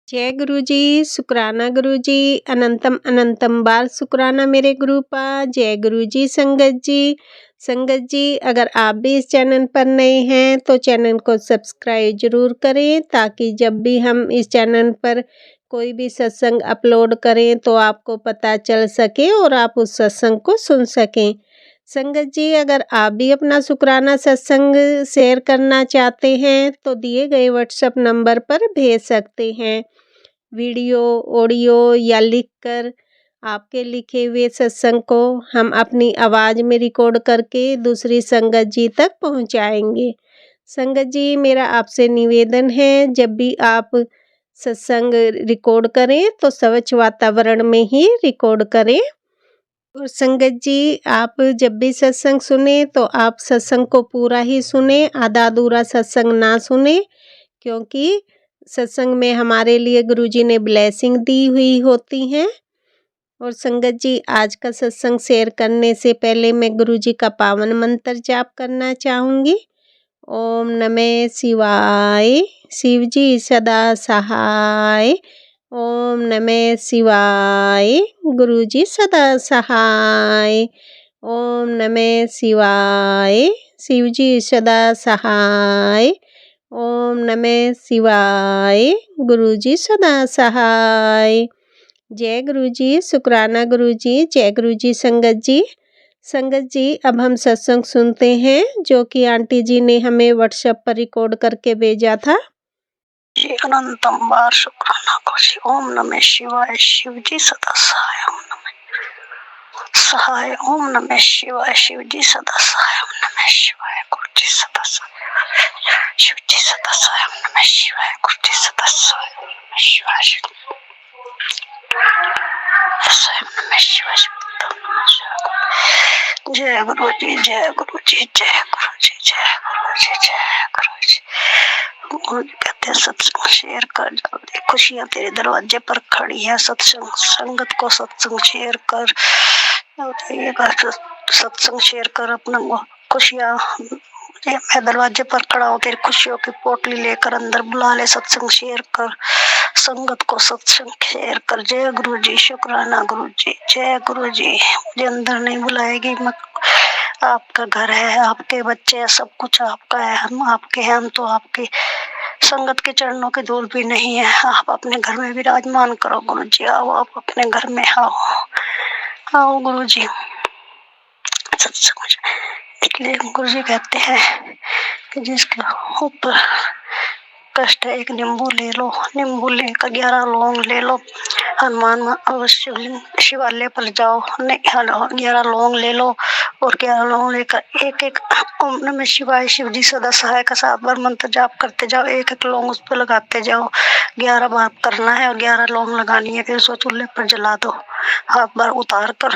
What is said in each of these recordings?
जय गुरु जी, शुक्राना गुरु जी, अनंतम अनंतम बार शुक्राना मेरे गुरुपा। जय गुरु जी। संगत जी अगर आप भी इस चैनल पर नए हैं तो चैनल को सब्सक्राइब जरूर करें, ताकि जब भी हम इस चैनल पर कोई भी सत्संग अपलोड करें तो आपको पता चल सके और आप उस सत्संग को सुन सकें। संगत जी अगर आप भी अपना शुक्राना सत्संग शेयर करना चाहते हैं तो दिए गए व्हाट्सएप नंबर पर भेज सकते हैं। वीडियो, ऑडियो या लिखकर आपके लिखे हुए सत्संग को हम अपनी आवाज़ में रिकॉर्ड करके दूसरी संगत जी तक पहुंचाएंगे। संगत जी मेरा आपसे निवेदन है, जब भी आप सत्संग रिकॉर्ड करें तो स्वच्छ वातावरण में ही रिकॉर्ड करें। और संगत जी आप जब भी सत्संग सुने तो आप सत्संग को पूरा ही सुने, आधा अधूरा सत्संग ना सुने, क्योंकि सत्संग में हमारे लिए गुरुजी ने ब्लेसिंग दी हुई होती हैं। और संगत जी आज का सत्संग शेयर करने से पहले मैं गुरुजी का पावन मंत्र जाप करना चाहूँगी। ओम नमः शिवाय, शिव जी सदा सहाय। ओम नमः शिवाय, गुरुजी सदा सहाय। ओम नमः शिवाय, शिव जी सदा सहाय। ओम नमः शिवाय, गुरुजी सदा सहाय। जय गुरुजी, शुक्राना गुरुजी। जय गुरुजी। संगत जी अब हम सत्संग सुनते हैं जो कि आंटी जी ने हमें व्हाट्सएप पर रिकॉर्ड करके भेजा था। जी अनंतम बार शुक्राना गुरुजी। ओम नमः शिवाय, शिव जी सदा सहाय। ओम नमः सहाय। ओम नमः शिवाय, शिव जी सदा सहाय। ओम नमः शिवाय, गुरुजी सदा सहाय। शिव जी सदा सहाय। ओम नमः शिवाय, गुरुजी सदा सहाय। ओम नमः शिवाय, शिव ओम नमः शिवाय। जय गुरु जी, जय गुरु जी, जय गुरु जी, जय गुरु जी, जय गुरु जी। गुरु जी कहते हैं सत्संग शेयर कर, जल्दी खुशियां तेरे दरवाजे पर खड़ी है। सत्संग संगत को सत्संग शेयर कर, सत्संग शेयर कर, अपना खुशियां मैं दरवाजे पर खड़ा हूँ, तेरी खुशियों की पोटली लेकर अंदर बुला ले। सत्संग शेयर कर, संगत को सत्संग शेयर कर। जय गुरु जी, शुक्राना गुरु जी, जय गुरु जी। मुझे अंदर नहीं बुलाएगी मत, आपका घर है, आपके बच्चे हैं, सब कुछ आपका है, हम आपके हैं, हम तो आपकी संगत के चरणों की धूल भी नहीं है। आप अपने घर में विराजमान करो गुरु जी। आओ आप अपने घर में आओ, आओ गुरु जी। सत्संग इसलिए गुरु जी कहते हैं कि जिसके ऊपर कष्ट है एक नींबू ले लो, नींबू लेकर 11 लौंग ले लो, हनुमान अवश्य शिवालय पर जाओ, 11 लौंग ले लो और 11 लौंग लेकर एक एक ओम नमः शिवाय, शिव जी सदा सहाय का 7 बार मंत्र जाप करते जाओ। एक एक लौंग उस पर लगाते जाओ, 11 बार करना है और 11 लौंग लगानी है। फिर उसको चूल्हे पर जला दो, हाथ बार उतार कर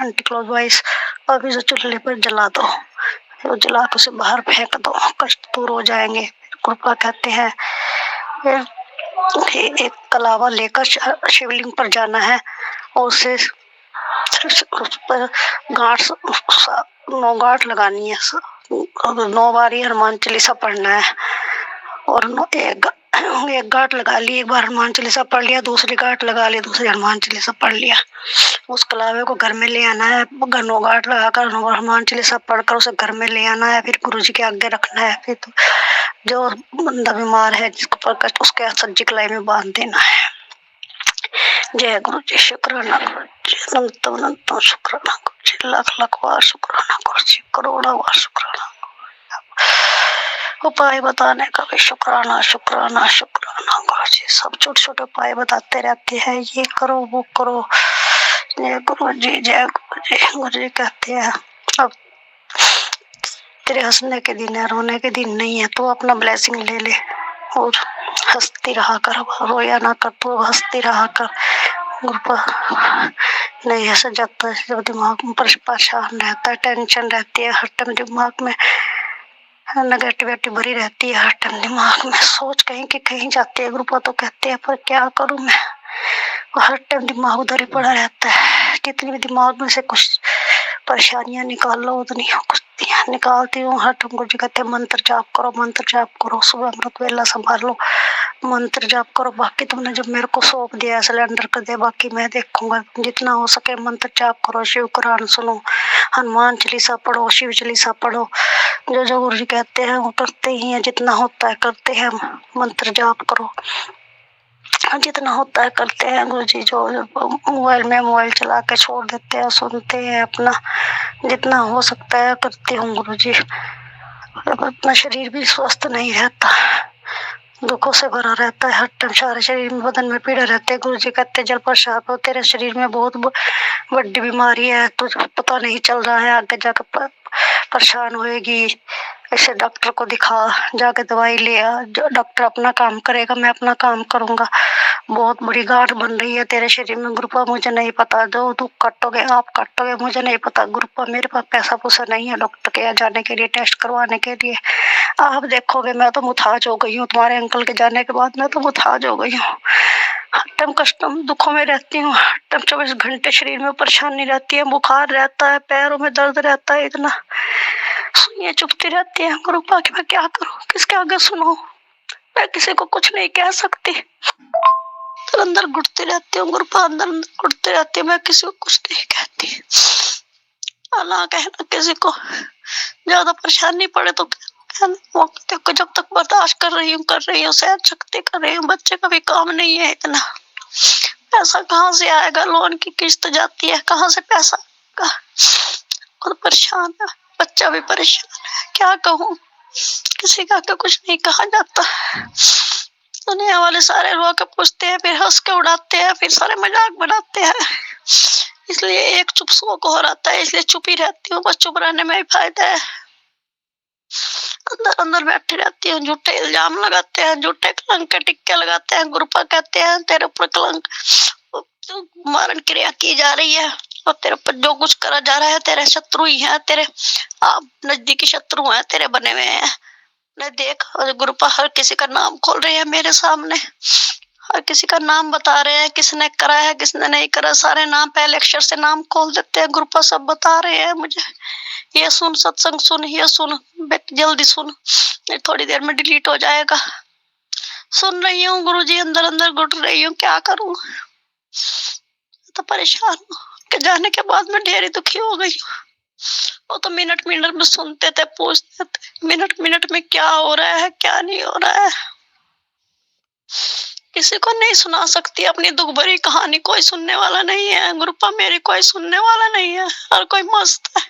एंटी क्लॉकवाइज, और फिर चूल्हे पर जला दो, फिर जला कर उसे बाहर फेंक दो, कष्ट दूर हो जाएंगे। कृपा कहते हैं एक कलावा लेकर शिवलिंग पर जाना है और उसे उस पर गांठ 9 गांठ लगानी है, 9 बार ही हनुमान चालीसा पढ़ना है। और एक गांठ लगा ली, एक बार हनुमान चालीसा पढ़ लिया, दूसरी गांठ लगा ली, दूसरी हनुमान चालीसा पढ़ लिया। उस कलावे को घर में ले आना है, 9 गांठ लगाकर हनुमान चालीसा पढ़कर उसे घर में ले आना है। फिर गुरु जी के आगे रखना है। फिर तो जो बंदा बीमार है जिसको पर कष्ट, उसके सज्जी कलाई में बांध देना है। जय गुरु जी, शुक्राना गुरु जी, अनंतम अनंतम शुक्राना गुरु जी, लाख लाख बार शुक्राना गुरु जी, करोड़ों बार शुक्राना। उपाय बताने का भी शुक्राना शुक्राना शुक्राना गुरु जी। सब छोटे छोटे उपाय बताते रहते हैं, ये करो वो करो। जय गुरु जी, जय गुरु जी। गुरु जी कहते हैं अब तेरे हंसने के दिन है, रोने के दिन नहीं है, तो अपना ब्लेसिंग ले ले और हंसती रहा कर, रोया ना कर, तो हंसती रहा कर। गुरु नहीं हंस जाता है जब दिमाग में परेशान रहता है, टेंशन रहती है, हर टाइम दिमाग में नेगेटिविटी भरी रहती है, हर टाइम दिमाग में सोच कहीं की कहीं जाती है। गुरुपा तो कहते हैं पर क्या करूं मैं, हर टाइम दिमाग उधर ही पड़ा रहता है। जितनी भी दिमाग में से कुछ परेशानियां निकाल लो, उतनी निकालती हूँ। हर तुम गुरु जी कहते मंत्र जाप करो, मंत्र जाप करो, सुबह अमृत वेला संभाल लो, मंत्र जाप करो। बाकी तुमने जब मेरे को सौंप दिया सिलेंडर कर दिया, बाकी मैं देखूंगा। जितना हो सके मंत्र जाप करो, शिव कुरान सुनो, हनुमान चालीसा पढ़ो, शिव चालीसा पढ़ो। जो जो गुरु जी कहते हैं वो करते ही हैं, जितना होता है करते हैं। मंत्र जाप करो, जितना होता है करते हैं। गुरु जी जो मोबाइल चला के छोड़ देते हैं, सुनते हैं। अपना जितना हो सकता है करती हूँ गुरु जी। अपना शरीर भी स्वस्थ नहीं रहता, दुखों से भरा रहता है हर टाइम। सारे शरीर में बदन में पीड़ा रहती है। गुरु जी कहते जल प्रसाद हो, तेरे शरीर में बहुत बड़ी बीमारी है, तुझे पता नहीं चल रहा है, आगे जाकर परेशान होएगी। ऐसे डॉक्टर को दिखा, जाके दवाई ले आ। डॉक्टर अपना काम करेगा, मैं अपना काम करूंगा। बहुत बड़ी गांठ बन रही है तेरे शरीर में गुरुपा, मुझे नहीं पता। जो तू काटोगे आप काटोगे, मुझे नहीं पता गुरुपा। मेरे पास पैसा पूसा नहीं है डॉक्टर के यहाँ जाने के लिए, टेस्ट करवाने के लिए। आप देखोगे मैं तो मुताज हो गई हूँ तुम्हारे अंकल के जाने के बाद। मैं तो मुताज हो गई हूँ, हर टाइम कष्ट दुखों में रहती हूँ। हर टाइम 24 घंटे शरीर में परेशानी रहती है, बुखार रहता है, पैरों में दर्द रहता है, इतना ये चुपती रहती है। गुरुपा कि मैं क्या करूं, किसके आगे सुनो। मैं किसी को कुछ नहीं कह सकती, तो अंदर घुटती रहती हूँ गुरुपा, अंदर घुटती रहती हूँ। मैं किसी को कुछ नहीं कहती, ना कहना किसी को। ज्यादा परेशानी पड़े तो कहना। जब तक बर्दाश्त कर रही हूँ, सहन शक्ति कर रही हूँ। बच्चे का भी काम नहीं है इतना, पैसा कहाँ से आएगा? लोन की किस्त जाती है, कहाँ से पैसा आएगा? खुद परेशान है, बच्चा भी परेशान है। क्या कहूँ, किसी का कुछ नहीं कहा जाता। दुनिया वाले सारे लोग पूछते हैं, फिर हंस के उड़ाते हैं, फिर सारे मजाक बनाते हैं। इसलिए एक चुप सो को हो रहता है, इसलिए चुप ही रहती हूँ। बस चुप रहने में ही फायदा है। अंदर अंदर बैठी रहती हूँ। झूठे इल्जाम लगाते हैं, झूठे कलंक के टिक्के लगाते हैं। गुरुपा कहते हैं तेरे ऊपर कलंक मारण क्रिया की जा रही है, और तेरे ऊपर जो कुछ करा जा रहा है तेरे शत्रु ही है, तेरे आप नजदीकी शत्रु हैं, तेरे बने हुए हैं। मैं देख, गुरुपा हर किसी का नाम खोल रहे हैं मेरे सामने, हर किसी का नाम बता रहे हैं, किसने करा है किसने नहीं करा। सारे नाम पहले अक्षर से नाम खोल देते हैं। गुरुपा सब बता रहे हैं मुझे, ये सुन सत्संग सुन, ये सुन बेटी जल्दी सुन, थोड़ी देर में डिलीट हो जाएगा। सुन रही हूँ गुरुजी, अंदर अंदर घुट रही हूँ, क्या करूँ। तो परेशान हूँ कि जाने के बाद मैं ढेरी दुखी हो गई हूँ। वो तो मिनट मिनट में सुनते थे, पूछते थे मिनट मिनट में क्या हो रहा है क्या नहीं हो रहा है। किसी को नहीं सुना सकती अपनी दुख भरी कहानी, कोई सुनने वाला नहीं है। गुरुपा मेरी कोई सुनने वाला नहीं है, हर कोई मस्त है।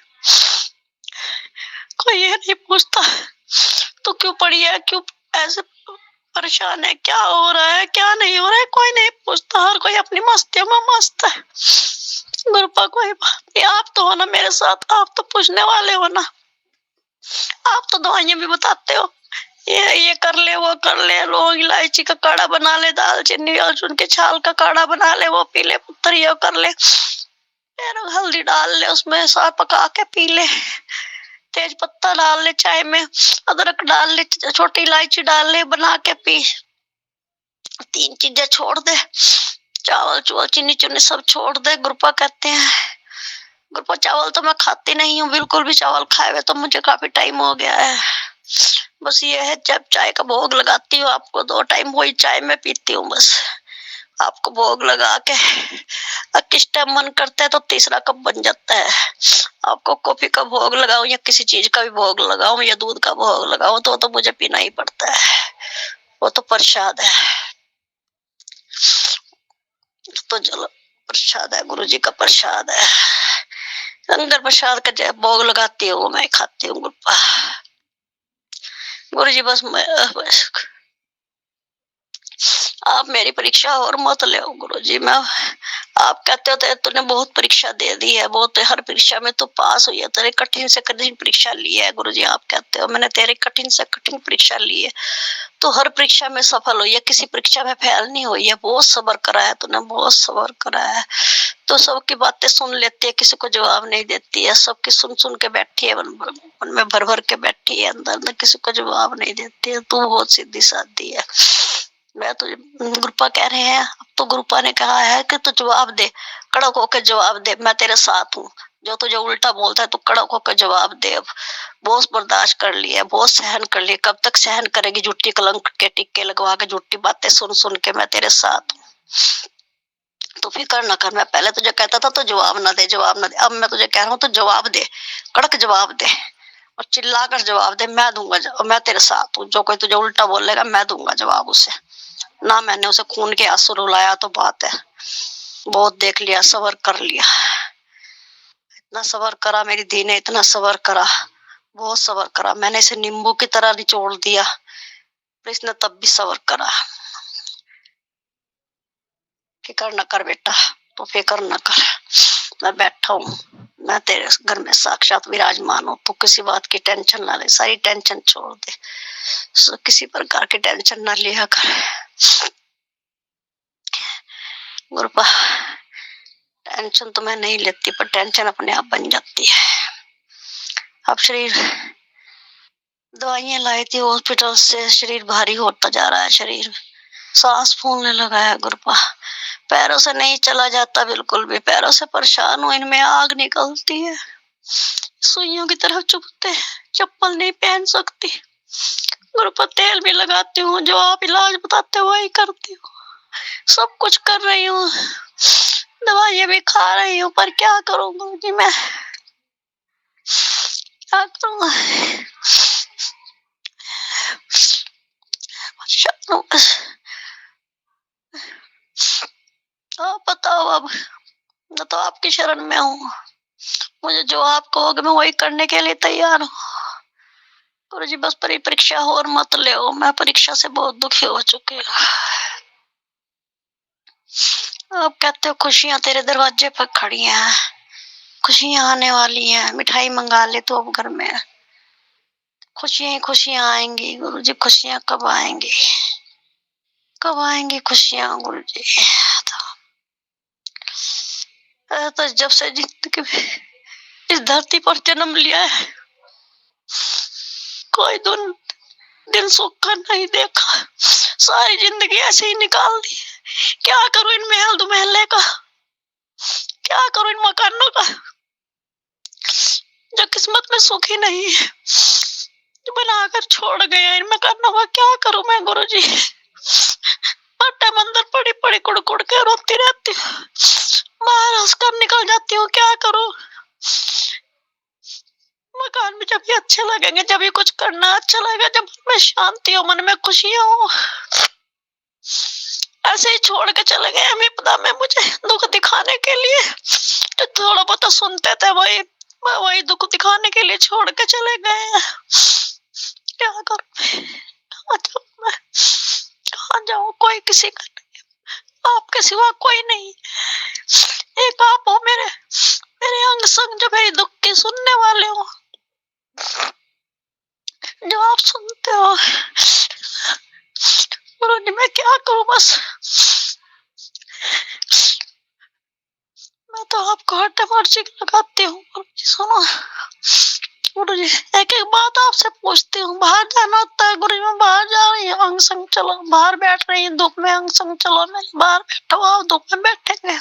कोई ये नहीं पूछता तो क्यों पड़ी है, क्यों ऐसे परेशान है, क्या हो रहा है क्या नहीं हो रहा है, कोई नहीं पूछता। हर कोई अपनी मस्तियों में मस्त है। गुरुपा कोई बात नहीं, आप तो हो ना मेरे साथ, आप तो पूछने वाले हो ना। आप तो दवाइयां भी बताते हो, ये कर ले वो कर ले, लौंग इलायची का काढ़ा बना ले, दालचीनी और उनके छाल का काढ़ा बना ले, वो पी ले, पुत्र ये कर ले, हल्दी डाल ले उसमें, साग पका के पी ले, तेज पत्ता डाल ले चाय में, अदरक डाल ले, छोटी इलायची डाल ले, बना के पी। 3 चीजें छोड़ दे, चावल चुवल चीनी चुनी सब छोड़ दे। गुरुपा कहते हैं, गुरुपा चावल तो मैं खाती नहीं हूँ बिल्कुल भी, चावल खाए हुए तो मुझे काफी टाइम हो गया है। बस ये है जब चाय का भोग लगाती हूँ आपको 2 टाइम वही चाय में पीती हूँ बस। आपको भोग लगा के किस टाइम मन करता है तो तीसरा कप बन जाता है। आपको कॉफी का भोग लगाऊं या किसी चीज का भी भोग लगाऊं या दूध का भोग लगाऊं तो मुझे पीना ही पड़ता है, वो तो प्रसाद है। तो चलो प्रसाद है, गुरु जी का प्रसाद है। लंगर प्रसाद का जब भोग लगाती हूँ मैं खाती हूँ। गुरु जी बस आप मेरी परीक्षा और मत ले गुरु जी। मैं आप कहते हो तूने बहुत परीक्षा दे दी है, बहुत हर परीक्षा में तो पास हुई है, तेरे कठिन से कठिन परीक्षा ली है गुरु जी। आप कहते हो मैंने तेरे कठिन से कठिन परीक्षा ली है, तो हर परीक्षा में सफल हुई है, किसी परीक्षा में फेल नहीं हुई है। बहुत सब्र करा है तूने, बहुत सब्र करा है। तो सबकी बातें सुन लेती है, किसी को जवाब नहीं देती है, सबकी सुन सुन के बैठी है, मन में भर भर के बैठी है, अंदर में किसी को जवाब नहीं देती है। तू बहुत सीधी सादी है। मैं तो गुरुपा कह रहे हैं, अब तो गुरुपा ने कहा है कि तू जवाब दे, कड़क होकर जवाब दे, मैं तेरे साथ हूँ, जो तुझे उल्टा बोलता है तू कड़क होकर जवाब दे। अब बहुत बर्दाश्त कर लिया, बहुत सहन कर लिया, कब तक सहन करेगी? झूठी कलंक के टिक्के लगवा के, झूठी बातें सुन सुन के मैं तेरे साथ हूँ। तो फिक्र न कर, मैं पहले तुझे कहता था तो जवाब न दे, जवाब न दे, अब मैं तुझे कह रहा हूँ तो जवाब दे, कड़क जवाब दे और चिल्ला कर जवाब दे। मैं दूंगा जवाब, मैं तेरे साथ हूँ। जो कोई तुझे उल्टा बोलेगा मैं दूंगा जवाब उसे। ना मैंने उसे खून के आंसू रुलाया तो बात है, बहुत देख लिया, सबर कर लिया, इतना सबर करा मेरी धी ने, इतना सबर करा, बहुत सबर करा। मैंने इसे नींबू की तरह निचोड़ दिया पर इसने तब भी सबर करा। फिक्र न कर बेटा, तो फिक्र न कर, मैं बैठा हूँ, मैं तेरे घर में साक्षात विराजमान हूँ। तू किसी बात की टेंशन ना ले, सारी टेंशन छोड़ दे, किसी प्रकार की टेंशन ना लिया कर। गुरुपा, टेंशन तो मैं नहीं लेती पर टेंशन अपने आप बन जाती है। अब शरीर, दवाइयां लाई थी हॉस्पिटल से, शरीर भारी होता जा रहा है, शरीर सांस फूलने लगा है गुरुपा, पैरों से नहीं चला जाता बिल्कुल भी, पैरों से परेशान हूँ, इनमें आग निकलती है, सुइयों की तरफ चुभते, चप्पल नहीं पहन सकती गुरुपा, तेल भी लगाती हूँ, जो आप इलाज बताते हो वही करती हूँ, सब कुछ कर रही हूँ, दवाइयां भी खा रही हूँ, पर क्या करूँ गुरुजी, मैं क्या करूँ? आप बताओ, अब मैं तो आपकी शरण में हूँ, मुझे जो आप कहोगे मैं वही करने के लिए तैयार हूँ गुरुजी। बस परीक्षा हो और मत ले, मैं परीक्षा से बहुत दुखी हो चुकी हूँ। आप कहते हो खुशियां तेरे दरवाजे पर खड़ी हैं, खुशियां आने वाली हैं, मिठाई मंगा ले तो अब घर में, खुशियां ही खुशियां आएंगी गुरुजी। खुशियां कब आएंगी, कब आएंगी खुशियां गुरुजी? तो जब से जिंदगी में इस धरती पर जन्म लिया है कोई दिन सुख का नहीं देखा, सारी जिंदगी ऐसे ही निकाल दी। क्या करूं इन महल दुमहले का, क्या करूं इन मकानों का, जो किस्मत में सुख ही नहीं है, जो बनाकर छोड़ गए इन मकानों का, क्या करूं मैं गुरुजी? हर टाइम अंदर पड़ी पड़ी कुड़ के रोती रहती हूँ, बाहर हंसकर निकल जाती हूँ, क्या करूं? मकान में जब भी अच्छे लगेंगे, जब भी कुछ करना अच्छा लगेगा, जब मन में शांति हो, मन में खुशियां हो, ऐसे ही छोड़ के चले गए विपदा में मुझे दुख दिखाने के लिए। तो थोड़ा बहुत सुनते थे वही दुख दिखाने के लिए छोड़ के चले गए। क्या करूं मैं, कहाँ जाऊं? कोई किसी का नहीं, आपके सिवा कोई नहीं, एक आप हो मेरे अंग संग, जो मेरी दुख की सुनने वाले हो, जो आप सुनते हो गुरुजी। मैं क्या करूं? बस मैं तो आपको हर मर्जी लगाती हूँ गुरुजी। सुनो गुरुजी, एक एक बात आपसे पूछती हूँ, बाहर जाना होता है गुरुजी, मैं बाहर जा रही हूँ, अंग संग चलो, बाहर बैठ रही हूँ धूप में, अंग संग चलो, मैं बाहर बैठा हुआ हूँ, धूप में बैठेंगे।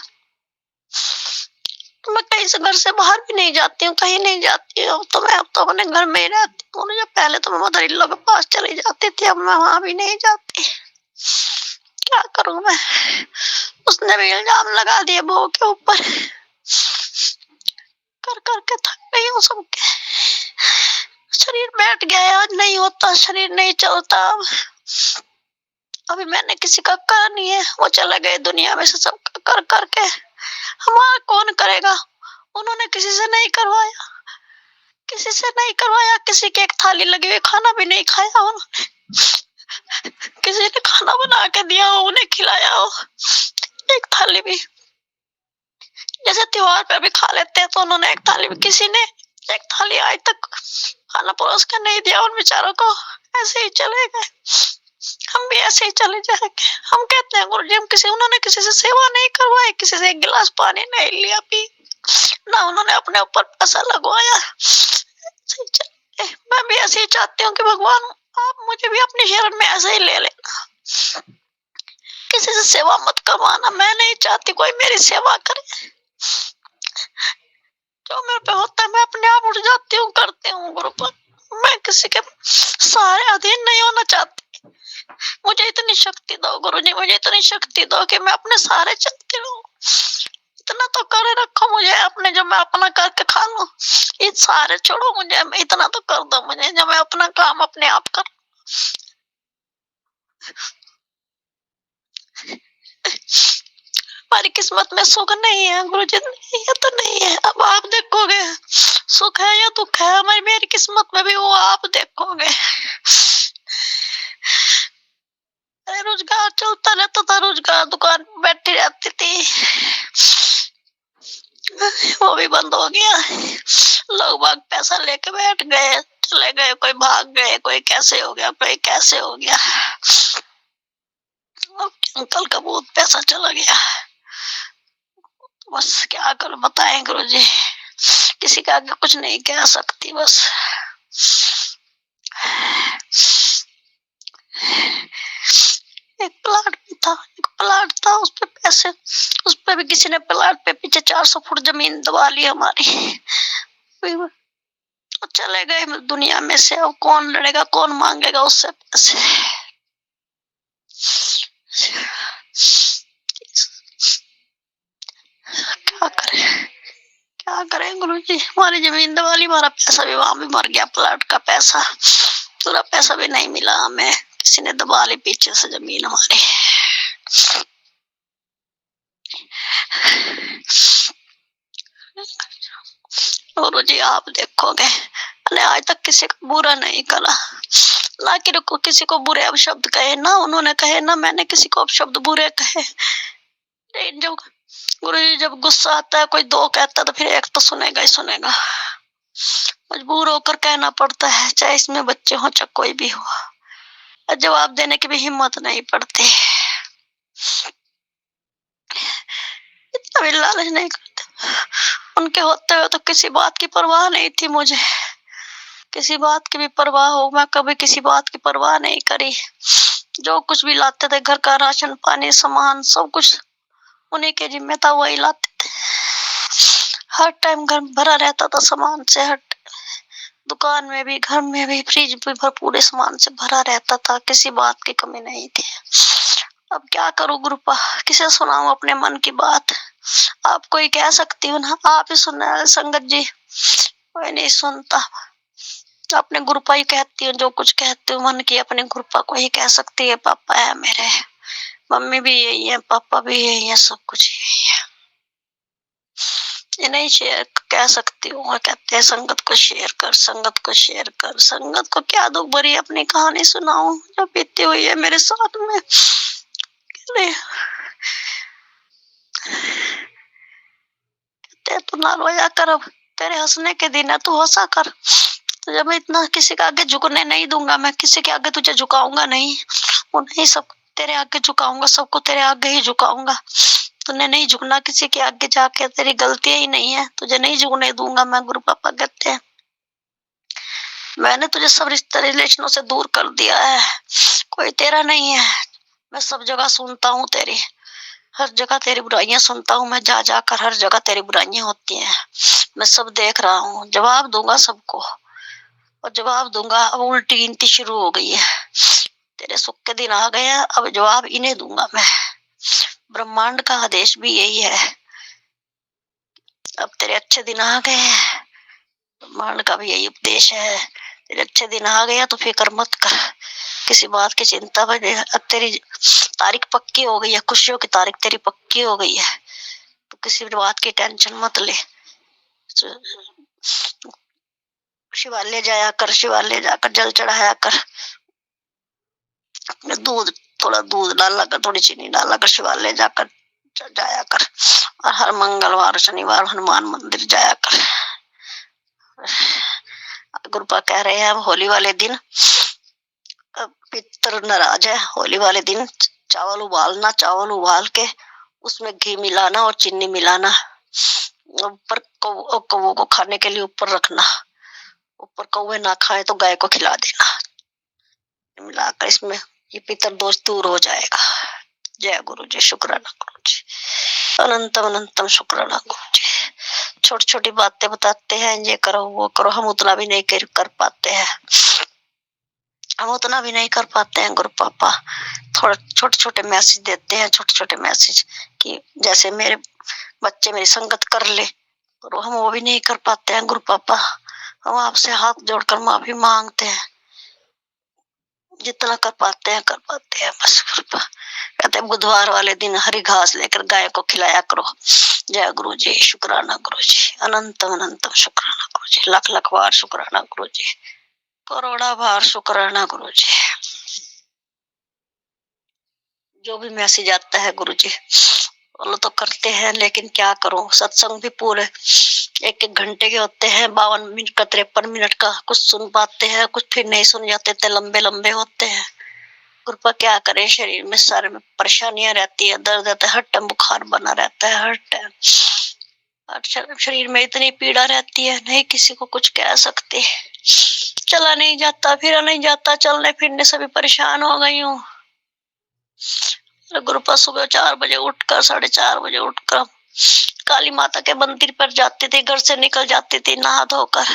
तो मैं कहीं से घर से बाहर भी नहीं जाती हूँ, कहीं नहीं जाती हूँ, तो मैं अब तो अपने घर में ही रहती हूँ। पहले तो मैं मदर इन लॉ के पास चली जाती थी, अब मैं वहां भी नहीं जाती, क्या करूं मैं? उसने भी इल्जाम लगा दिए बहू के ऊपर, कर करके थक गई हूँ सबके, शरीर बैठ गया है, आज नहीं होता, शरीर नहीं चलता। अभी मैंने किसी का कहा नहीं है, वो चले गए दुनिया में से सब कर करके, हमारा कौन करेगा? उन्होंने किसी से नहीं करवाया, किसी से नहीं करवाया, किसी की एक थाली लगी हुई, खाना भी नहीं खाया उन्होंने, किसी ने खाना बना के दिया हो, उन्हें खिलाया हो, एक थाली भी, जैसे त्योहार पे भी खा लेते हैं तो उन्होंने एक थाली भी, किसी ने एक थाली आज तक खाना परोस के नहीं दिया उन बेचारों को, ऐसे ही चले गए, हम भी ऐसे ही चले जाएंगे। हम कहते हैं गुरुजी हम उन्होंने किसी से सेवा नहीं करवाई, किसी से एक गिलास पानी नहीं लिया पी, ना उन्होंने अपने ऊपर पैसा लगवाया, मैं भी ऐसे ही चाहती हूँ कि भगवान आप मुझे भी अपनी शरण में ऐसे ही ले लेना, किसी से सेवा मत करवाना, मैं नहीं चाहती कोई मेरी सेवा करे, जो मेरे पे होता है मैं अपने आप उठ जाती हूँ, करती हूँ गुरु पर। मैं किसी के सहारे अधीन नहीं होना चाहती। मुझे इतनी शक्ति दो गुरु जी, मुझे इतनी शक्ति दो कि मैं अपने सहारे चलती रहूं। इतना तो करे रखो मुझे अपने, जो मैं अपना करके खा लूं। ये सहारे छोड़ो मुझे, मैं इतना तो कर दो मुझे, जो मैं अपना काम अपने आप कर। हमारी किस्मत में सुख नहीं है गुरु जी, नहीं है तो नहीं है, अब आप देखोगे सुख है या दुख है। हमारी मेरी किस्मत में भी वो आप देखोगे। अरे रोजगार चलता रहता था, रोजगार दुकान पे बैठी रहती थी, वो भी बंद हो गया। लोग बाग पैसा लेके बैठ गए, चले गए, कोई भाग गए, कोई कैसे हो गया, कोई कैसे हो गया। अंकल का बहुत पैसा चला गया। बस क्या कर बताएं गुरु जी, किसी का आगे कुछ नहीं कह सकती। बस एक प्लाट भी था, एक प्लाट था, उस पे पैसे, उस पे भी किसी ने प्लाट पे पीछे 400 फुट जमीन दबा ली हमारी। चले गए दुनिया में से। अब कौन लड़ेगा, कौन मांगेगा उससे पैसे। क्या करें, क्या करें गुरु जी, हमारी जमीन दवाली, हमारा पैसा भी वहां भी मर गया, प्लाट का पैसा, पूरा पैसा भी नहीं मिला हमें, किसी ने दबा ली पीछे से जमीन हमारी। गुरु जी आप देखोगे, मैंने आज तक किसी को बुरा नहीं करा, ना कि किसी को बुरे अपशब्द कहे, ना उन्होंने कहे, ना मैंने किसी को अपशब्द बुरे कहे। जब गुरु जी जब गुस्सा आता है, कोई दो कहता है तो फिर एक तो सुनेगा ही सुनेगा। मजबूर होकर कहना पड़ता है, चाहे इसमें बच्चे हो चाहे कोई भी हो। जवाब देने की भी हिम्मत नहीं पड़ती, इतना भी लालच नहीं करते। उनके होते हुए तो किसी बात की परवाह नहीं थी मुझे, किसी बात की भी परवाह हो, मैं कभी किसी बात की परवाह नहीं करी। जो कुछ भी लाते थे, घर का राशन पानी सामान सब कुछ उन्हीं के जिम्मे था, वही लाते थे। हर टाइम घर भरा रहता था सामान से, हर दुकान में भी, घर में भी, फ्रिज भी पूरे सामान से भरा रहता था, किसी बात की कमी नहीं थी। अब क्या करूं गुरुपा, किसे सुनाऊं अपने मन की बात। आपको ही कह सकती हूँ ना, आप ही सुनना संगत जी, कोई नहीं सुनता। अपने गुरुपा ही कहती हूँ, जो कुछ कहती हूँ मन की अपने गुरुपा को ही कह सकती है। पापा है मेरे, मम्मी भी यही है, पापा भी यही है, सब कुछ यही है। ये नहीं शेयर कह सकती हूँ, कहते हैं संगत को शेयर कर, संगत को शेयर कर। संगत को क्या दुख भरी अपनी कहानी सुनाऊं जो बीती हुई है मेरे साथ में। कहते तू ना रोया कर, अब तेरे हंसने के दिन है, तू हंसा कर। तो जब मैं इतना किसी के आगे झुकने नहीं दूंगा, मैं किसी के आगे तुझे झुकाऊंगा नहीं, उन्हें सब तेरे आगे झुकाऊंगा, सबको तेरे आगे ही झुकाऊंगा। तूने नहीं झुकना किसी के आगे जाके, तेरी गलती ही नहीं है, तुझे नहीं झुकने दूंगा मैं। गुरु पापा कहते हैं मैंने तुझे सब रिश्ते रिलेशनों से दूर कर दिया है, कोई तेरा नहीं है। मैं सब जगह सुनता हूँ तेरी, हर जगह तेरी बुराइयां सुनता हूँ मैं, जा जाकर हर जगह तेरी बुराइयां होती हैं, मैं सब देख रहा हूँ। जवाब दूंगा सबको, और जवाब दूंगा। अब उल्टी गिनती शुरू हो गई है, तेरे सुख के दिन आ गए हैं, अब जवाब इन्हें दूंगा मैं। ब्रह्मांड का आदेश भी यही है, अब तेरे अच्छे दिन आ गए हैं, ब्रह्मांड का भी यही उपदेश है। तेरे अच्छे दिन आ गया तो फिक्र मत कर, किसी बात की चिंता में। अब तेरी तारीख पक्की हो गई है, खुशियों की तारीख तेरी पक्की हो गई है, तो किसी बात की टेंशन मत ले। शिवालय जाया कर, शिवालय जाकर जल चढ़ाया कर, अपने दूध, थोड़ा दूध डाला कर, थोड़ी चीनी डाला कर, शिवालय जाकर जाया कर। और हर मंगलवार शनिवार हनुमान मंदिर जाया कर। गुरुपा कह रहे हैं अब होली वाले दिन पितर नाराज है, होली वाले दिन चावल उबालना, चावल उबाल के उसमें घी मिलाना और चीनी मिलाना, ऊपर कौवों को खाने के लिए ऊपर रखना, ऊपर कौवे ना खाए तो गाय को खिला देना। मिलाकर इसमें ये पितर दोष दूर हो जाएगा। जय गुरु जी, शुक्राना गुरु जी, अनंतम अनंतम शुक्राना गुरु जी। छोटी छोटी बातें बताते हैं, ये करो वो करो, हम उतना भी नहीं कर पाते हैं, हम उतना भी नहीं कर पाते हैं गुरु पापा। थोड़ा छोटे छोटे मैसेज देते हैं, छोटे छोटे मैसेज कि जैसे मेरे बच्चे मेरी संगत कर ले, और हम वो भी नहीं कर पाते हैं गुरु पापा। हम आपसे हाथ जोड़कर माफी मांगते हैं, जितना कर पाते हैं बस गुरु पापा। कहते हैं बुधवार वाले दिन हरी घास लेकर गाय को खिलाया करो। जय गुरु जी, शुक्राना गुरु जी, अनंतम अनंतम शुक्राना गुरु जी, लख लख बार शुक्राना गुरु जी, करोड़ा बार शुक्राना गुरु जी। जो भी मैसेज आता है गुरु जी फॉलो तो करते हैं, लेकिन क्या करूं, सत्संग भी पूरे 1-1 घंटे के होते हैं, 52 मिनट का 53 मिनट का, कुछ सुन पाते हैं, कुछ फिर नहीं सुन जाते, इतने लंबे लंबे होते हैं। कृपा क्या करें, शरीर में सारे में परेशानियां रहती है, दर्द रहता है, हर टाइम बुखार बना रहता है, हर टाइम शरीर में इतनी पीड़ा रहती है, नहीं किसी को कुछ कह सकते, चला नहीं जाता, फिरा नहीं जाता, चलने फिरने से भी परेशान हो गई हूँ। गुरुपा सुबह 4 बजे उठकर 4:30 बजे उठकर काली माता के मंदिर पर जाती थी, घर से निकल जाती थी नहा धोकर,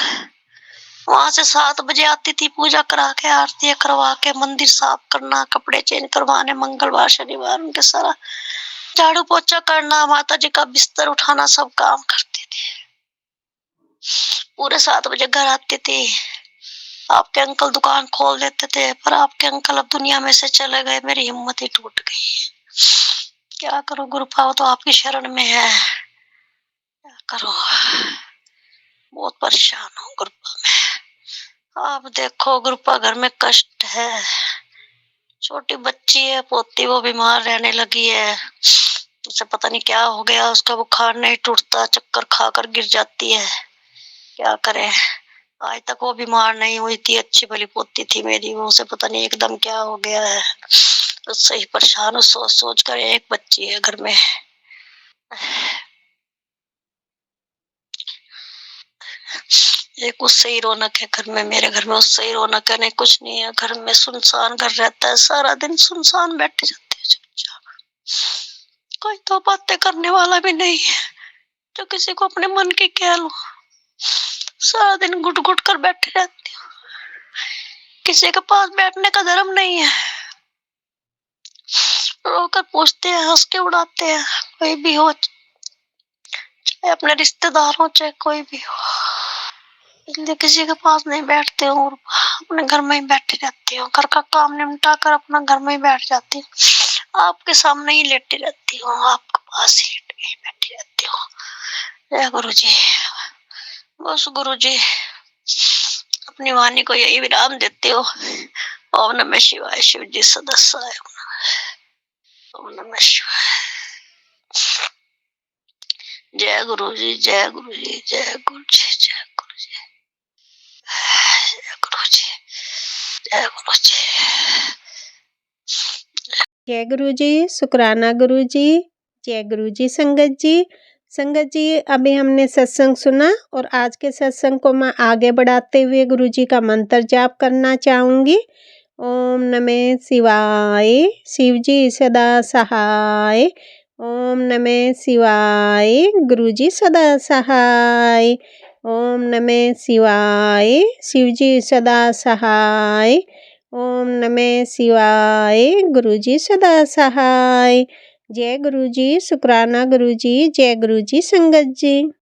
वहां से 7 बजे आती थी, पूजा करा के आरती करवा के मंदिर साफ करना, कपड़े चेंज करवाने, मंगलवार शनिवार उनके सारा झाड़ू पोछा करना, माता जी का बिस्तर उठाना, सब काम करती थी। पूरे 7 बजे घर आती थी। आपके अंकल दुकान खोल देते थे, पर आपके अंकल अब दुनिया में से चले गए, मेरी हिम्मत ही टूट गई। क्या करूं गुरुपा, तो आपकी शरण में है, क्या करूं, बहुत परेशान हूँ गुरुपा मैं। आप देखो गुरुपा, घर में कष्ट है, छोटी बच्ची है पोती, वो बीमार रहने लगी है, उसे पता नहीं क्या हो गया, उसका बुखार नहीं टूटता, चक्कर खाकर गिर जाती है, क्या करें। आज तक वो बीमार नहीं हुई थी, अच्छी भली पोती थी मेरी, वो उसे पता नहीं एकदम क्या हो गया है, उससे ही परेशान हूँ सोच सोच कर। एक बच्ची है घर में, एक उससे ही रौनक है घर में, मेरे घर में उससे ही रौनक है, नहीं कुछ नहीं है घर में, सुनसान घर रहता है, सारा दिन सुनसान बैठे जाते हैं चुपचाप, कोई तो बातें करने वाला भी नहीं है जो किसी को अपने मन की कह लूं, सारा दिन घुट घुट कर बैठे रहती हूँ, किसी के पास बैठने का धर्म नहीं है, रोकर पूछते हैं, हंस के उड़ाते हैं, कोई भी हो, चाहे अपने रिश्तेदार हो चाहे कोई भी हो, इसलिए किसी के पास नहीं बैठते हूँ, अपने घर में ही बैठी रहती हूँ, घर का काम निपटा कर अपना घर में ही बैठ जाती हूँ, आपके सामने ही लेटी रहती हूँ, आपके पास ही बैठी रहती हूँ। जय गुरु जी, बस गुरु जी अपनी वाणी को यही विराम देते हो। ओम नमः शिवाय, शिव जी सदा सहाय। ओम नमः शिवाय। जय गुरु जी, जय गुरु जी, जय गुरु जी, जय गुरु जी, जय गुरु जी, जय गुरु जी, जय गुरु जी, शुक्राना गुरु जी, जय गुरु जी। संगत जी अभी हमने सत्संग सुना, और आज के सत्संग को मैं आगे बढ़ाते हुए गुरु जी का मंत्र जाप करना चाहूँगी। ओम नमः शिवाय, शिव जी सदा सहाय। ओम नमः शिवाय, गुरु जी सदा सहाय। ओम नमः शिवाय, शिव जी सदा सहाय। ओम नमः शिवाय, गुरु जी सदा सहाय। जय गुरु जी, शुक्राना गुरु जी, जय गुरु जी। संगत जी।